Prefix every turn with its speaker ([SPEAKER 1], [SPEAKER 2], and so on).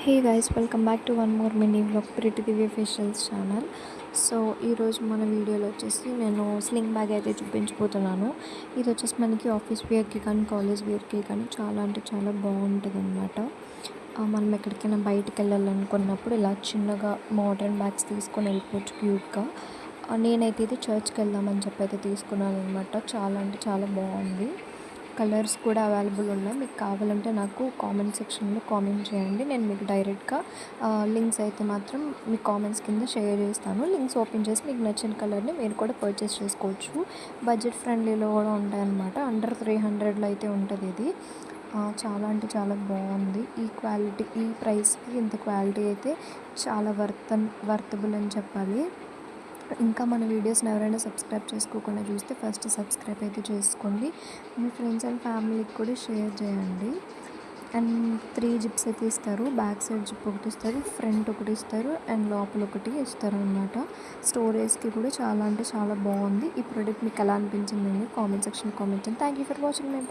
[SPEAKER 1] Hey guys, welcome back to one more mini vlog pretty Divya facials channel. So ఈరోజు మన వీడియోలో వచ్చేసి నేను స్లింగ్ బ్యాగ్ అయితే చూపించబోతున్నాను. ఇది వచ్చేసి మనకి ఆఫీస్ వేర్కి కానీ కాలేజ్ వేర్కి కానీ చాలా అంటే చాలా బాగుంటుంది అనమాట. మనం ఎక్కడికైనా బయటకు వెళ్ళాలనుకున్నప్పుడు ఇలా చిన్నగా మోడర్న్ బ్యాగ్స్ తీసుకొని వెళ్ళిపోవచ్చు క్యూట్గా. నేనైతే ఇది చర్చ్కి వెళ్దామని చెప్పి అయితే తీసుకున్నాను అనమాట. చాలా అంటే చాలా బాగుంది. కలర్స్ కూడా అవైలబుల్ ఉన్నాయి. మీకు కావాలంటే నాకు కామెంట్ సెక్షన్లో కామెంట్ చేయండి. నేను మీకు డైరెక్ట్గా లింక్స్ అయితే మాత్రం మీ కామెంట్స్ కింద షేర్ చేస్తాను. లింక్స్ ఓపెన్ చేసి మీకు నచ్చిన కలర్ని మీరు కూడా పర్చేస్ చేసుకోవచ్చు. బడ్జెట్ ఫ్రెండ్లీలో కూడా ఉంటాయన్నమాట. అండర్ 300లో అయితే ఉంటుంది ఇది. చాలా అంటే చాలా బాగుంది. ఈ క్వాలిటీ, ఈ ప్రైస్కి ఇంత క్వాలిటీ అయితే చాలా వర్తబుల్ అని చెప్పాలి. ఇంకా మన వీడియోస్ని ఎవరైనా సబ్స్క్రైబ్ చేసుకోకుండా చూస్తే ఫస్ట్ సబ్స్క్రైబ్ అయితే చేసుకోండి. మీ ఫ్రెండ్స్ అండ్ ఫ్యామిలీకి కూడా షేర్ చేయండి. అండ్ 3 జిప్స్ అయితే ఇస్తారు. బ్యాక్ సైడ్ జిప్ ఒకటి ఇస్తారు, ఫ్రంట్ ఒకటి ఇస్తారు అండ్ లోపల ఒకటి ఇస్తారు అనమాట. స్టోరేజ్కి కూడా చాలా అంటే చాలా బాగుంది. ఈ ప్రోడక్ట్ మీకు ఎలా అనిపించిందండి కామెంట్ సెక్షన్ కామెంట్ చేయండి. Thank you for watching my